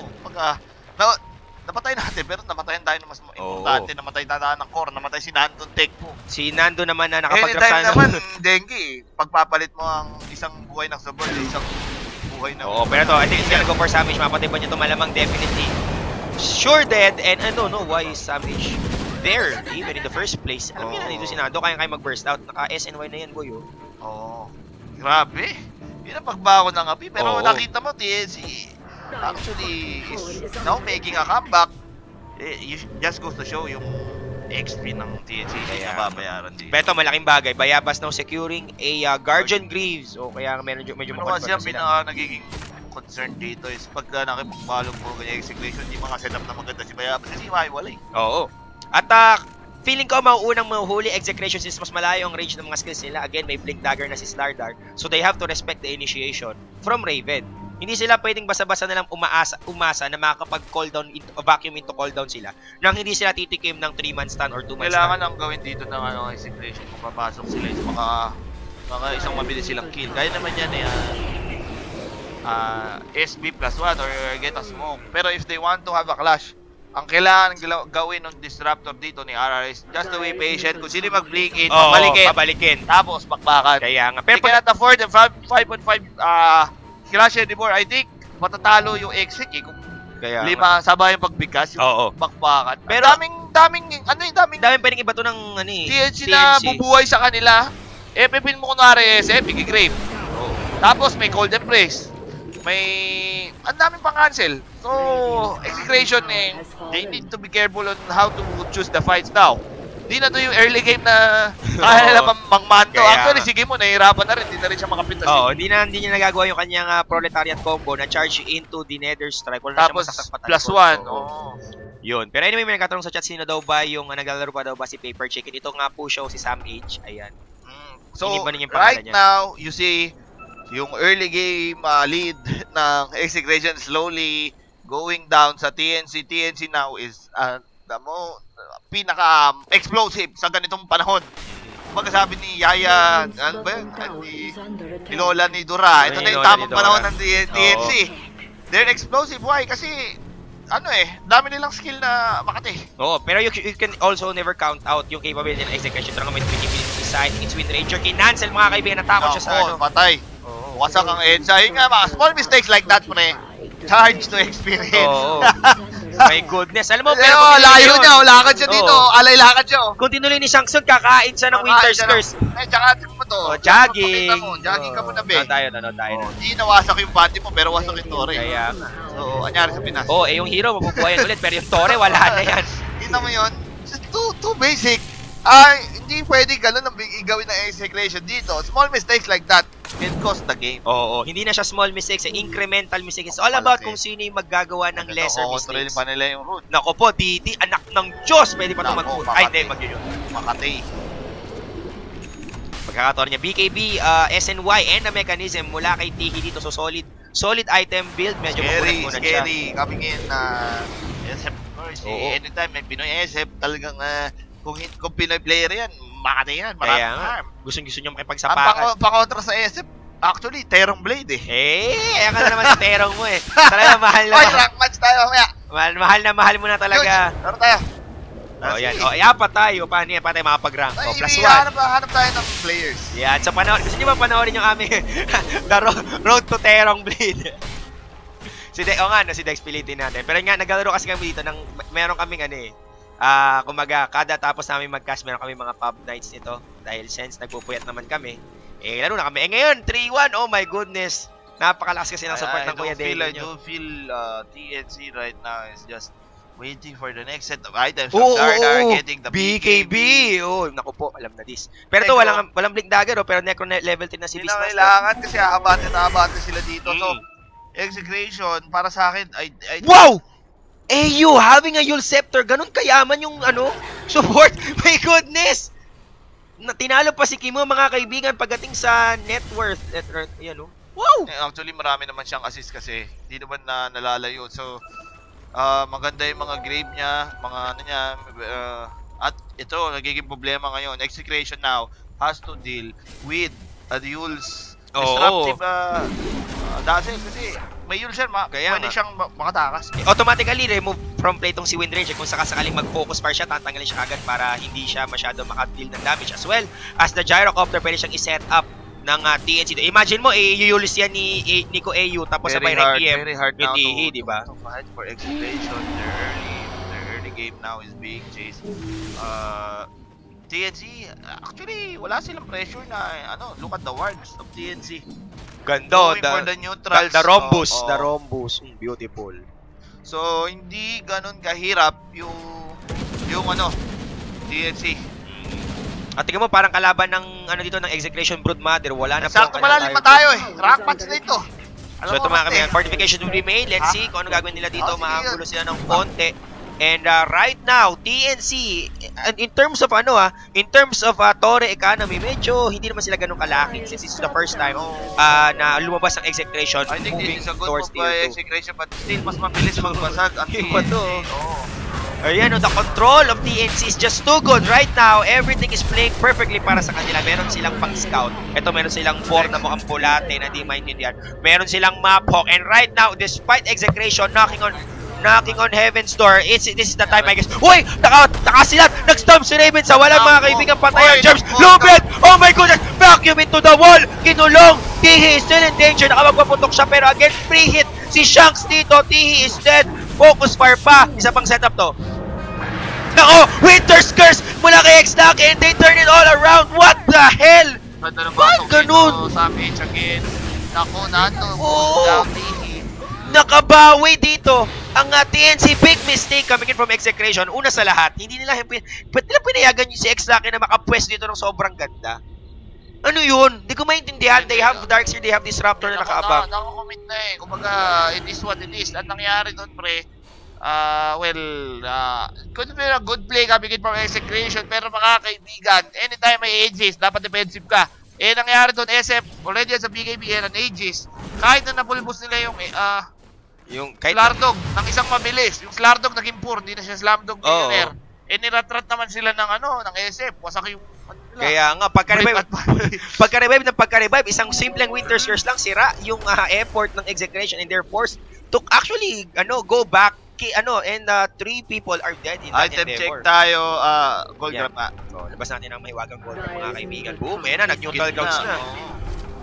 Napatay natin, pero namatayan tayo na mas importante. Namatay tayo ng core, namatay si Nando Tekpo. Si Nando naman na nakapag-grab anytime naman, Dengi, pagpapalit mo ang isang buhay ng Sabor, isang buhay ng... Oo, pero to, I think it's gonna go for Samage. Mapatay ba niya ito malamang definitely. Sure dead, and I don't know why is Samage there, even in the first place. Alam niyo na dito si Nando, kaya mag-burst out. Naka-SNY na yan, boy. Grabe. Yun ang pagbago ng api. Pero nakita mo, TNC actually is now making a comeback. Just goes to show yung XP ng TNC na babayaran din. Pero malaking bagay. Bayabas now securing a Guardian Greaves. O kaya medyo pero kasi ang pinaka nagiging concern dito is pagka nakipagbalog mo ganyan execution, di mga setup na maganda si Bayabas kasi maiwalay. Oo. At feeling ko mauunang mahuli execution since mas malayo ang range ng mga skills nila. Again, may blink dagger na si Slardar. So they have to respect the initiation from Raven. Hindi sila pwedeng basa-basa na lang umasa na makakapag-call down, vacuum into call down sila nang hindi sila titikim ng 3-man stun or 2-man stun. Kailangan ang gawin dito ng execution kung papasok sila is baka isang mabilis silang kill. Kaya naman yan SB +1 or get a smoke. Pero if they want to have a clash, ang kailangan gawin ng disruptor dito ni RRS, just to be patient. Kung sino mag-blink in, pabalikin. Tapos, bakbakan. Kaya nga. Pero they cannot afford the 5.5 clash anymore. I think, matatalo yung exec eh. Kung lima sabay yung pagbigkas, yung bakbakan. Pero daming pwedeng iba to ng TNC na bubuhay sa kanila. Pipin mo kunwari SF, i-grave. Tapos, may Cold Embrace. Ang daming pang-cancel. So, execution they need to be careful on how to choose the fights now. Di na to yung early game na kaya nila mangmanto. Actually, sige mo, nahihirapan na rin. Di na rin siya makapintas. Hindi niya nagagawa yung kanyang proletariat combo na charge into the Nether Strike. Tapos, +1. Yun. Pero anyway, may nagkatanong sa chat, sino daw ba yung naglalaro pa daw ba si Paper Chicken? Ito nga po siya si Sam H. Ayan. So, right now, you see, yung early game lead ng execution slowly going down sa TNC. TNC now is pinaka-explosive sa ganitong panahon. Pagkasabi ni Yaya, ano ba yun? Ni Lola ni Dura. Ito na yung tamang panahon ng TNC. They're explosive. Why? Kasi, dami nilang skill na makati. Pero you can also never count out yung capability ng execution. Pero may capability side, it's Wind Ranger. Kinancel mga kaibigan, natakot siya sa patay. Wasak ang EDSA. Yun nga, mga small mistakes like that, pre. Charge to experience. My goodness. Alam mo, pero layo niya. Lakad siya dito. Alay lakad siya. Kung tinuloy ni Shangsun, kakain siya ng Winter's Curse. Tsaka, mo to. Jogging. Jogging ka muna, be. Tayo. Hindi nawasak yung body mo, pero wasak yung Tore. Kaya, so, anyari sa Pinas. yung hero, mabubuhayan ulit. Pero yung Tore, wala na yan. Kita mo yun? too basic. Hindi pwede ganun ang igawin ng execution dito. Small mistakes like that can cost the game. Oo, hindi na siya small mistakes, incremental mistakes. It's all about kung sino yung maggagawa ng lesser mistakes. Pa nila yung root. Nako po, DD, anak ng Diyos, pwede pa ito ay, hindi, mag-yun. Makati. Pagkakataon niya, BKB, SNY, and the mechanism mula kay Tihi dito. So, solid item build. Medyo makulat siya. Scary. Coming in, SF first. Anytime may Pinoy SF, talagang, kung Pinoy player yan, makati yan. Kaya nga, gusto niyo makipagsapakan. Ang pakontra sa SF, actually, Terong Blade ayan ka na naman sa Terong mo Talaga mahal na. Oy, rank match tayo mamaya. Mahal mo na talaga. Laro tayo. Yan. Yapa tayo. Paano yan? Paano tayo makapag-rank? +1. Hanap tayo ng players. Yan. So, gusto niyo ba panoorin yung aming The Road to Terong Blade? Si Dex pilitin natin. Pero nga, naglalaro kasi kami dito meron kaming kumaga, kada tapos namin mag-cast, meron kami mga pub nights nito. Dahil since nagpupuyat naman kami, laro na kami. Ngayon, 3-1. Oh my goodness. Napakalakas kasi ng support ng Kuya Dale. I do feel TNC right now is just waiting for the next set of items. Are getting the BKB. Naku po, alam na this. Pero ito, walang Blink Dagger, pero Necro level 10 na si Beastmaster. Kailangan kasi habate sila dito. So, execution, para sa akin, wow! AU, having a Yule Scepter, ganun kayaman yung support. My goodness! Tinalo pa si Kimo, mga kaibigan, pagdating sa net worth. Wow! Actually, marami naman siyang assist kasi. Hindi naman nalalayo. So, maganda yung mga grave niya, mga at ito, nagiging problema ngayon. Execution now has to deal with a Yule's disruptive dazzle kasi may Yule siya, pwede siyang makatakas. Automatically remove from play tong si Windranger kung sakasakaling mag-focus fire siya, tatanggalin siya agad para hindi siya masyado maka-deal ng damage as well as the Gyrocopter pwede siyang i-set up ng TNC. Imagine mo, i-Yulis yan ni Nico AU tapos sabay Requiem with Tihi, di ba? To fight for execution, their early game now is being chased. TNC, actually, wala silang pressure na, look at the wards of TNC. Ganda, the neutrals. The Rhombus. Beautiful. So, hindi ganun kahirap yung TNC. At tingnan mo, parang kalaban ng dito ng Execration Broodmother, wala na po. Sakto malalim pa tayo rank match na ito. So ito mga kami, fortification will be made. Let's see kung ano gagawin nila dito. Makagulo sila ng konti. And right now, TNC, in terms of Torre economy, medyo hindi naman sila ganun kalaki since this is the first time na lumabas ang Execration. I think this is a good move by Execration, but still mas mabilis magbasag ang TNC. Ayan, the control of TNC is just too good right now. Everything is playing perfectly para sa kanila. Meron silang pang-scout. Ito, meron silang 4 na mukhang bulate na di maintindihan. Meron silang map hawk. And right now, despite Execration knocking on Heaven's door, this is the time I guess. Uy! Nakasilat! Nag-stomp si Raven sa walang mga kaibigan patay ang Germs. Lubid! Oh my goodness! Vacuum into the wall! Kinulong! Tihi is still in danger. Nakapagpaputok siya pero again, free hit si Shanks dito. Tihi is dead. Focus fire pa. Isa pang setup to. Nako! Winter's Curse mula kay X-Lock and they turn it all around. What the hell? Ba't ganun? Nako, nato. Nakabawi dito ang TNC. Big mistake coming in from Execration. Una sa lahat, hindi nila pinayagan si X-Lock na makapwes dito ng sobrang ganda. Ano yun? Hindi ko maintindihan. They have Darkseer, they have Disruptor na nakaabang. Nakakomit na Kumbaga, it is what it is. At nangyari doon, pre, could be a good play coming in from Execration, pero mga kaibigan, anytime may Aegis, dapat defensive ka. Nangyari doon, SF, already sa BKB, ang Aegis, kahit na napulbos nila yung Slardog, ng isang mabilis, yung Slardog naging poor, hindi na siya Slamdog millionaire. Niratrat naman sila ng SF, wasak yung kaya nga, pagka-revive, isang simpleng Winter's Curse lang, sira yung effort ng Execration and their force to actually, go back, and 3 people are dead in that item endeavor. Check tayo, gold grab na. So, labas natin ang mahiwagang gold grab, mga kaibigan. Boom, nag-neutral grounds na.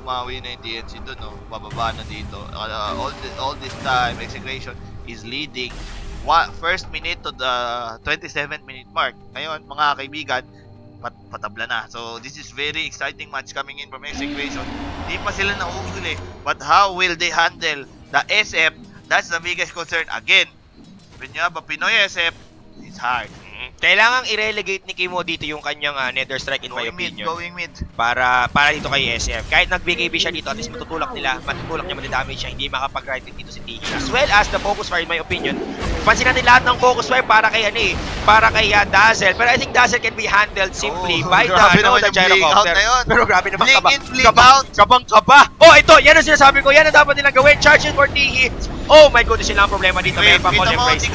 Umawi na yung DNC doon, bababa na dito. All this time, Execration is leading. First minute to the 27-minute mark. Ngayon, mga kaibigan, patabla na. So, this is very exciting match coming in from Execration. Di pa sila nauhuli. But how will they handle the SF? That's the biggest concern. Again, when you have a Pinoy SF, it's hard. Kailangang i-relegate ni Kimo dito yung kanyang Nether Strike in my opinion. Going mid. Para dito kay SF. Kahit nag-BKB siya dito, at least matutulak niya, matidamage siya, hindi makapag-right dito si Tiki. As well as the focus fire in my opinion. Pansin natin lahat ng focus fire para kay Dazzle. Pero I think Dazzle can be handled simply by the gyrocopter. Pero grabe naman kabang-kaba. Oh, ito, yan ang sinasabi ko. Yan ang dapat nilang gawin. Charging for Tiki. Oh my goodness, yun lang ang problema dito. May pang-call embrace.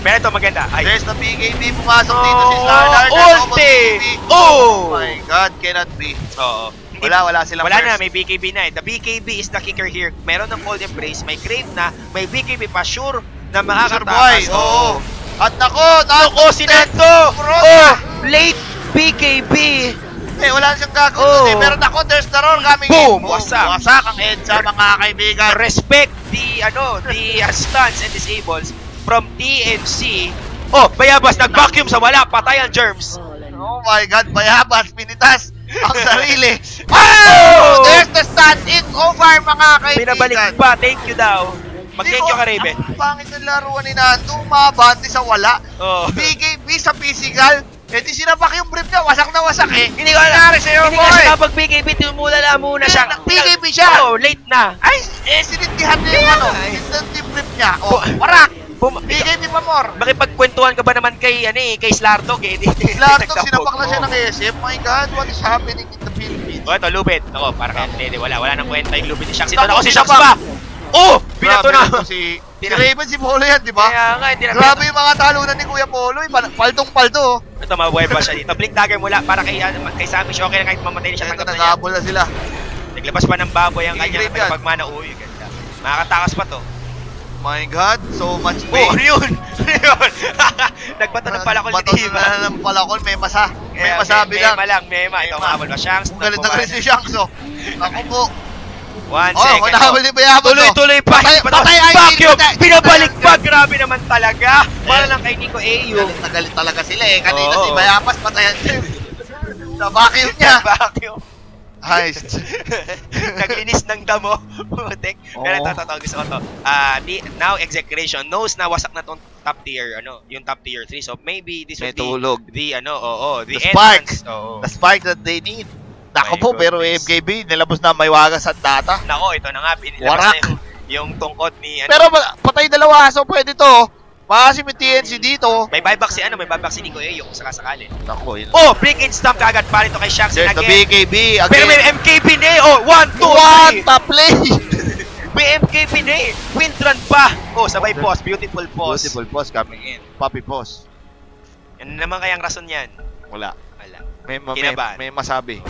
Pero ito maganda. There's the BKB, pumasok dito si Starlar. Ulti! Oh my God, cannot be. Oo. Wala silang Wala first. na, may BKB na eh. The BKB is the kicker here. Meron ng cold embrace, may crave na, may BKB pa sure na makakatakas. Oo. At nako, sinento! Oh, late BKB! Wala siyang gagawin. Pero nako, there's the roar coming Boom! in. Wasak! Wasak ang EDSA, mga kaibigan. Respect the stuns and disables from TNC. Oh, Bayabas nag-vacuum sa wala, patay ang germs. Oh my God, Bayabas, pinitas ang sarili. Oh! There's the stun. It's over, mga kaibigan. Pinabalik pa, thank you daw. Mag-thank you ka, Raven. Ang pangit ng laruan ni Nando, umabante sa wala. BKB sa physical. Di sinapak yung brief niya, wasak na wasak eh. Hindi ko alam sa'yo, boy. Hindi kasi kapag BKB, tumulala muna siya. BKB siya. Oh, late na. Ay, sinindihan niya yung instant yung brief niya. Oh, warak. BKB pa more. Makipagkwentuhan ka ba naman kay Slardog eh? Slardog, sinapak na siya ng SF. My God, what is happening in the Philippines? Oh, ito, Lupit. Ako, para kay Dede, wala nang kwenta yung Lupit ni Shanks. Ito na ako si Shanks pa. Oh! Pinato na. Si Raven, si Polo yan, di ba? Kaya nga, grabe yung mga talunan ni Kuya Polo. Paldong-paldo. Ito, mabuhay ba siya dito? Blink dagger mula para kay Sammy Shocker na kahit mamatay na siya. Ito, nag-aabol na sila. Naglabas pa ng baboy ang kanya pagmana. Uy, ganda. Makakatakas pa to. My God, so much pain. Oh, yun! Nagbato ng palakol ni Diva. Bato ng palakol, may masabi lang. Mema. Ito, mahabol ba? Shanks. Galit na galit si Shanks, oh. Ako po. 1 second. Nahabol ni Bayabas. Tuloy pa. Patay ay vacuum! Pinabalik pa! Grabe naman talaga. Para lang kay Nico AU. Galit na galit talaga sila eh. Kanina si Bayabas, patayan siya. Sa vacuum niya. Vacuum. Heist. Naglinis ng damo. Putek. Pero ito, gusto ko to. Now Execration knows na wasak na tong top tier, yung top tier 3. So maybe this would be the spark. The spark that they need. Nako po, pero MKB, nilabos na may wagas at data. Nako, ito na nga. Warak. Yung tungkod ni... Pero patay dalawa, so pwede to. Makasim yung TNC dito. May buyback si Nico Ayo kung sakasakali. Nako, yun. Oh, break in stamp kagad para ito kay Shanks again. There's the BKB again. Pero may MKB na eh. Oh, 1, 2, 3. What a play! May MKB na eh. Windrun pa. Oh, sabay pause. Beautiful pause. Beautiful pause coming in. Puppy pause. Ano naman kayang rason yan? Wala. May masabi.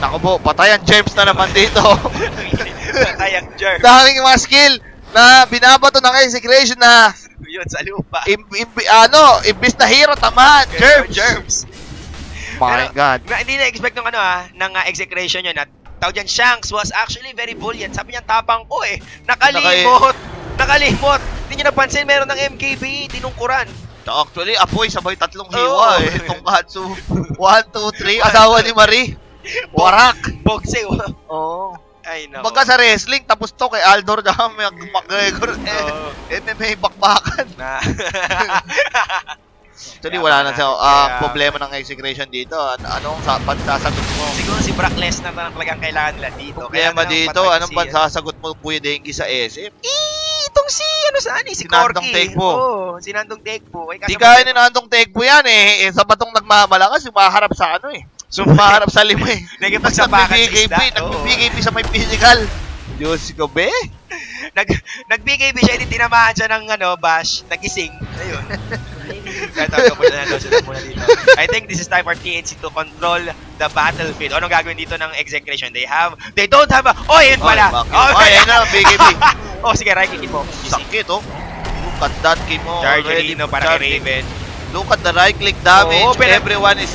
Nako po, patay ang germs na naman dito. Patay ang germs. Daming mga skill na binabato ng Execration na yun sa lupa. Imbis na hero, tamaan. Germs. My God. Hindi na-expect ng Execration yun. Tawag dyan, Shanks was actually very buoyant. Sabi niya, tapang ko eh. Nakalimot. Hindi niyo napansin, meron ng MKB, tinungkuran. Actually, apoy, sabay tatlong hiwa eh. Tongkatsu. 1, 2, 3. Asawa ni Marie. Warak. Boxe. Oo. Ay, no. Pagka sa wrestling, tapos to kay Aldor na McGregor. MMA bakbakan. Actually, wala na siya. Problema ng Execration dito. Anong pansasagot mo? Siguro si Brock Lesnar na talagang kailangan nila dito. Problema dito, anong pansasagot mo, Kuya Dengi, sa SF? Itong si Corky. Si Nandong Tekpo. Di kaya ni Nandong Tekpo yan eh. Sa batong nagmamalakas, humaharap sa humaharap sa lima eh. Nagpagsapakan sa isda. Nag-BKB sa may physical. Diyos ko, be. Nag-BKB siya, hindi tinamaan siya ng bash. Nagising. Ayun. Ito muna dito. I think this is time for TNC to control the battlefield. Anong gagawin dito ng Execration? They don't have a... Oh, yun pala. Ayun na, BKB. Sige, right click mo. Sakit, oh. Look at that, Kimo. Chargerino para kay Raven. Look at the right click damage. Everyone is...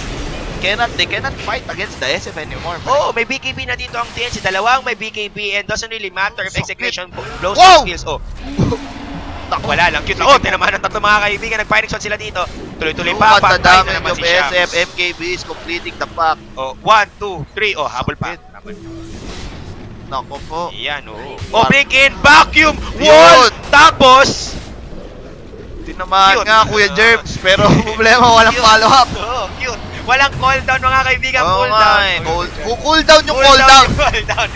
They cannot fight against the SF anymore. Oh, may BKB na dito ang TNC. Dalawang may BKB and doesn't really matter if Execration blows the skills. Oh. Wala lang. Cute lang. Oh, tinamaan ng tatlong mga kaibigan. Nag-firing shot sila dito. Tuloy-tuloy pa. Look at the damage of SF. MKB is completing the pack. Oh, 1, 2, 3. Oh, habol pa. Nako po. Yan, oh. Oh, break in. Vacuum. Wall. Tapos, naman Cute. nga, Kuya Jerbs. Pero problema, walang Cute. follow-up. Oo, cute. Walang cooldown mga kaibigan, Oo cooldown. nga eh. Cooldown yung cooldown. Cooldown.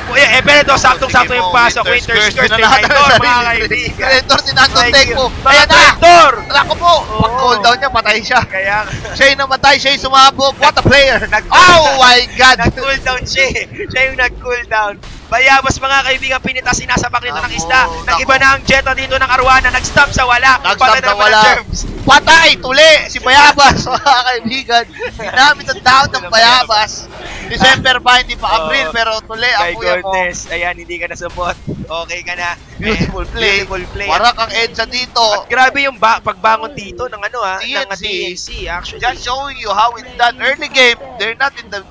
Kuya, pero ito, saktong-sakto yung pasok. Winter's Curse, Traitor, mga kaibigan. Traitor, sinandong take mo. Mga Ayan na! Traitor! Ako po! Pag cooldown niya, patay siya. Kaya, Siya yung namatay, siya yung sumabog. What a player! Oh my God! nag-cooldown siya eh. Siya yung nag-cooldown. Bayabas mga kaibigan, pinitas, sinasabak nito ng isda. Nako, Nag-iba na ang Jetta dito ng Arwana. Nag-stop sa wala. Nag-stop Patay na na naman wala. ang Germs. Patay! Tuli! Si Bayabas! Mga kaibigan. Ginamit ang down ng Bayabas. December pa, hindi pa April. Pero tuli, My ang kuya mo. goodness. Ayan, hindi ka nasupot. Okay ka na. Beautiful play. Beautiful play. Warak ang EDSA dito. At grabe yung pagbangon dito ng ano ng TNC. TNC actually. Just showing you how it's done. Early game, they're not in the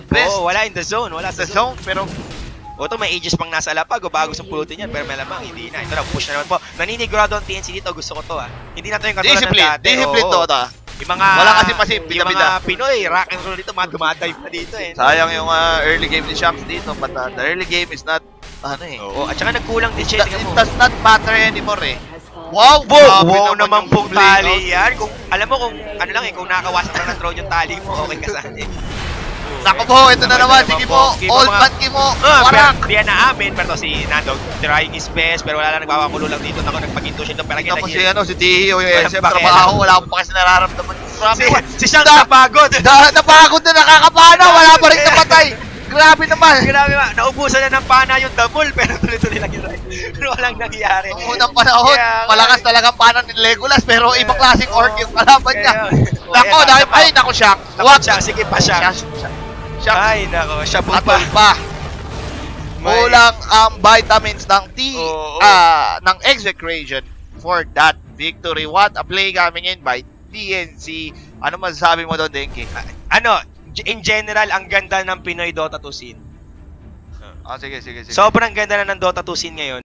best Oh, wala in the zone. Wala sa the zone. Pero O ito, may ages pang nasa lapag o bago sa pulutin yan, pero malamang hindi na. Ito na, push na naman po. Naninigurado ang TNC dito, gusto ko to Hindi na to yung katulad ng discipline. dati. Discipline Oo. to ata. Yung mga, Wala kasi pasip, yung bida-bida. mga Pinoy, rock and roll dito, mga dumadive pa dito eh. Sayang yung early game ni Shanks dito. But the early game is not, ano eh. Oo, at saka nagkulang din siya, tingnan It mo. does not matter anymore eh. Has fallen. Wow! Wow, grabe wow naman yung pong play, no? tali yan. Kung, alam mo kung, ano lang eh, kung nakawasak na ng throw yung tali mo, okay ka sana eh. Nako po, ito na naman. Sige po. Old man Kimo. Warak! Hindi yan na amin, pero si Nando trying his best, pero wala lang nagpapakulo lang dito. Ako nagpaginto siya doon, pero Tingnan mo si, kita si Tihio, yung Walang SM pakialam. trabaho. Wala akong pa kasi nararamdaman. Grabe. si Shanks napagod. Napagod na nakakapana. Wala pa rin napatay. Grabe naman. Grabe ba, naubusan na ng pana yung double, pero tuloy-tuloy lang yung ride. Pero walang nangyari. Noong unang panahon, Kaya nga. malakas talaga panan ni Legolas, pero ibang klaseng orc yung kalaban niya. Nako, Kaya, dahil, ay, nako, Shaq. What? Siya, sige pa siya. Shaq. Ay, nako, siya po Atol pa. pa. Kulang ang vitamins ng Oo. ng execration for that victory. What a play coming in by TNC. Ano masasabi mo doon, Denki? Ano, in general, ang ganda ng Pinoy Dota 2 scene. Sige. Sobrang ganda na ng Dota 2 scene ngayon.